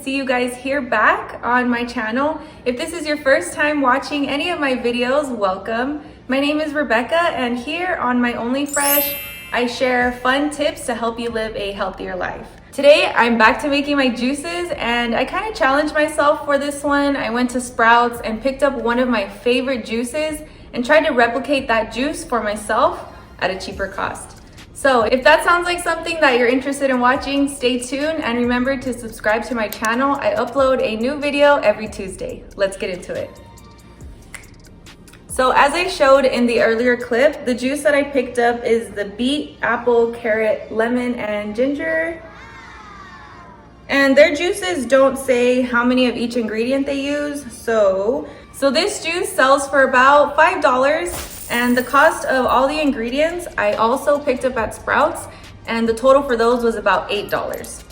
see you guys here back on my channel. If this is your first time watching any of my videos, welcome. My name is Rebecca, and here on my Only Fresh, I share fun tips to help you live a healthier life. Today, I'm back to making my juices, and I kind of challenged myself for this one. I went to Sprouts and picked up one of my favorite juices and tried to replicate that juice for myself at a cheaper cost. So if that sounds like something that you're interested in watching, stay tuned and remember to subscribe to my channel. I upload a new video every Tuesday. Let's get into it. So as I showed in the earlier clip, the juice that I picked up is the beet, apple, carrot, lemon, and ginger. And their juices don't say how many of each ingredient they use. So this juice sells for about $5. And the cost of all the ingredients I also picked up at Sprouts, and the total for those was about $8.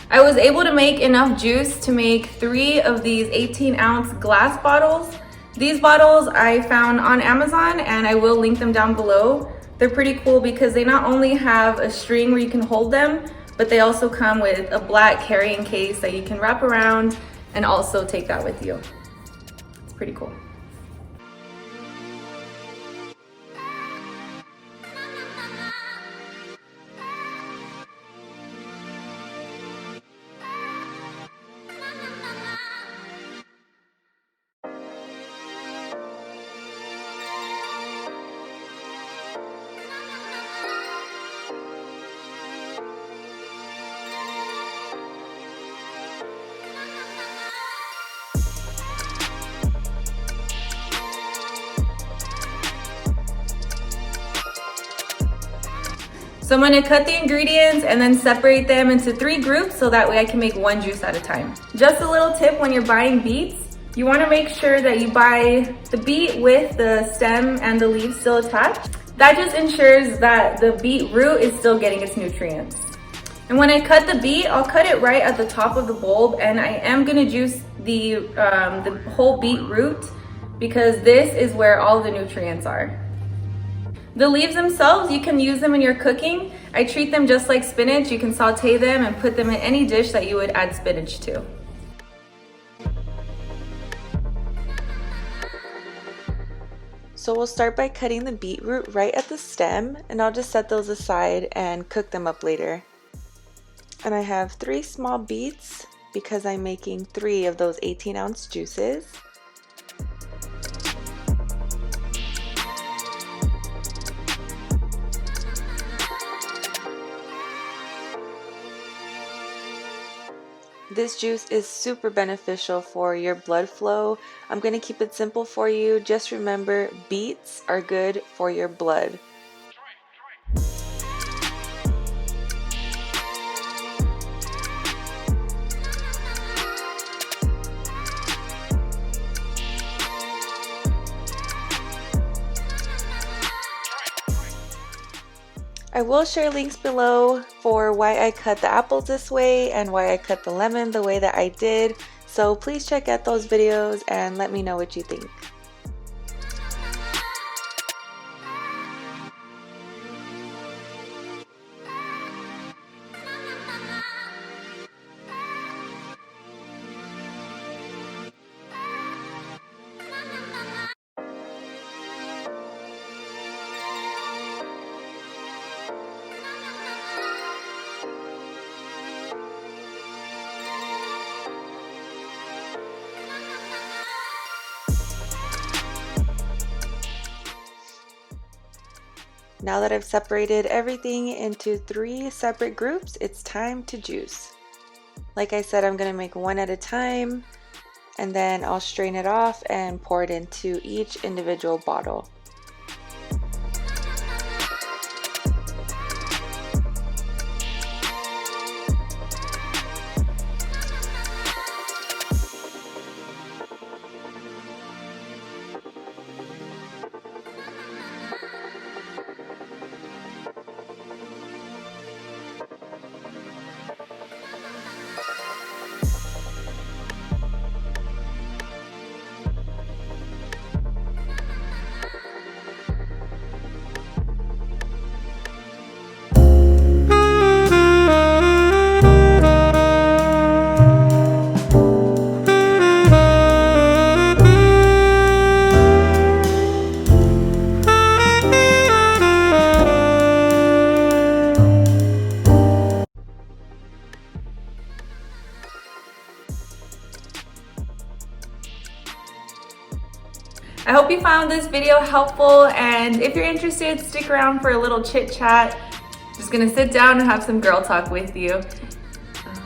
I was able to make enough juice to make 3 of these 18-ounce glass bottles. These bottles I found on Amazon, and I will link them down below. They're pretty cool because they not only have a string where you can hold them, but they also come with a black carrying case that you can wrap around and also take that with you. It's pretty cool. So I'm gonna cut the ingredients and then separate them into 3 groups so that way I can make one juice at a time. Just a little tip when you're buying beets, you wanna make sure that you buy the beet with the stem and the leaves still attached. That just ensures that the beet root is still getting its nutrients. And when I cut the beet, I'll cut it right at the top of the bulb, and I am gonna juice the whole beet root because this is where all the nutrients are. The leaves themselves, you can use them in your cooking. I treat them just like spinach. You can saute them and put them in any dish that you would add spinach to. So we'll start by cutting the beetroot right at the stem, and I'll just set those aside and cook them up later. And I have 3 small beets because I'm making 3 of those 18-ounce juices. This juice is super beneficial for your blood flow. I'm going to keep it simple for you. Just remember, beets are good for your blood. I will share links below for why I cut the apples this way and why I cut the lemon the way that I did. So please check out those videos and let me know what you think. Now that I've separated everything into 3 separate groups, it's time to juice. Like I said, I'm going to make one at a time, and then I'll strain it off and pour it into each individual bottle. I hope you found this video helpful, and if you're interested, stick around for a little chit chat. Just gonna sit down and have some girl talk with you.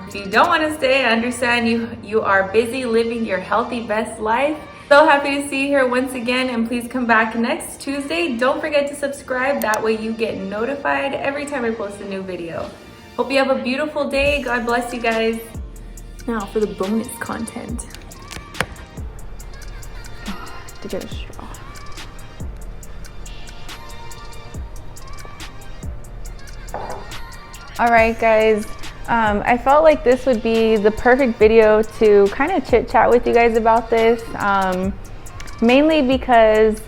If you don't want to stay, I understand you are busy living your healthy best life. So happy to see you here once again, and please come back next Tuesday. Don't forget to subscribe, that way you get notified every time I post a new video. Hope you have a beautiful day. God bless you guys. Now for the bonus content. To get a straw. All right, guys. I felt like this would be the perfect video to kind of chit chat with you guys about this, mainly because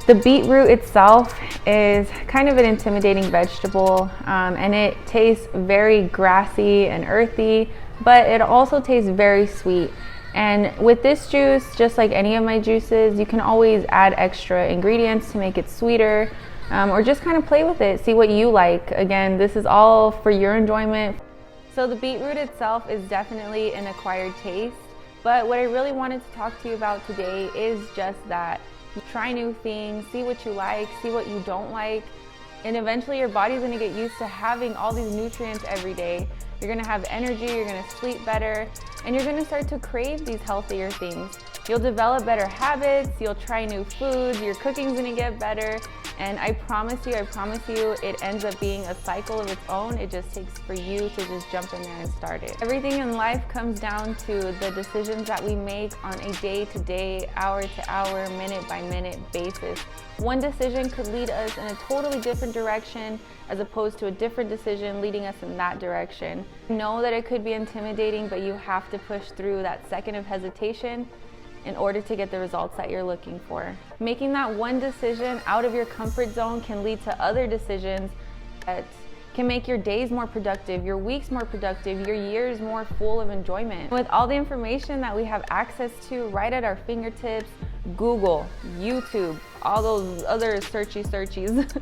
the beetroot itself is kind of an intimidating vegetable, and it tastes very grassy and earthy, but it also tastes very sweet. And with this juice, just like any of my juices, you can always add extra ingredients to make it sweeter, or just kind of play with it, see what you like. Again, this is all for your enjoyment. So the beetroot itself is definitely an acquired taste, but what I really wanted to talk to you about today is just that. You try new things, see what you like, see what you don't like, and eventually your body's gonna get used to having all these nutrients every day. You're gonna have energy, you're gonna sleep better, and you're gonna start to crave these healthier things. You'll develop better habits, you'll try new foods, your cooking's gonna get better, and I promise you, it ends up being a cycle of its own. It just takes for you to just jump in there and start it. Everything in life comes down to the decisions that we make on a day-to-day, hour-to-hour, minute-by-minute basis. One decision could lead us in a totally different direction as opposed to a different decision leading us in that direction. Know that it could be intimidating, but you have to push through that second of hesitation in order to get the results that you're looking for. Making that one decision out of your comfort zone can lead to other decisions that can make your days more productive, your weeks more productive, your years more full of enjoyment. With all the information that we have access to right at our fingertips, Google, YouTube, all those other searchies,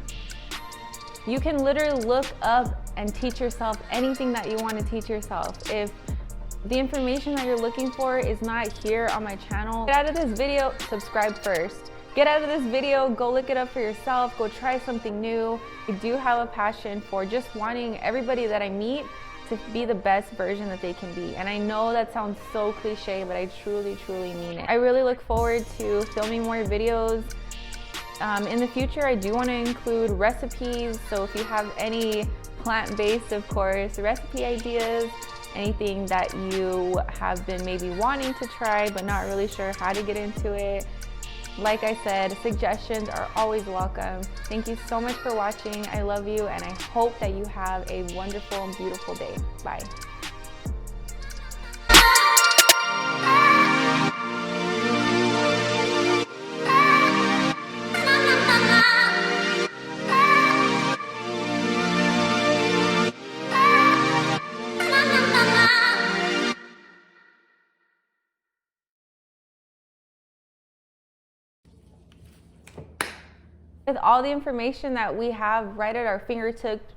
you can literally look up and teach yourself anything that you want to teach yourself. If the information that you're looking for is not here on my channel, get out of this video, subscribe first. Get out of this video, go look it up for yourself, go try something new. I do have a passion for just wanting everybody that I meet to be the best version that they can be. And I know that sounds so cliche, but I truly mean it. I really look forward to filming more videos. In the future, I do want to include recipes, so if you have any plant-based, of course, recipe ideas, anything that you have been maybe wanting to try but not really sure how to get into it, like I said, suggestions are always welcome. Thank you so much for watching. I love you, and I hope that you have a wonderful and beautiful day. Bye. With all the information that we have right at our fingertips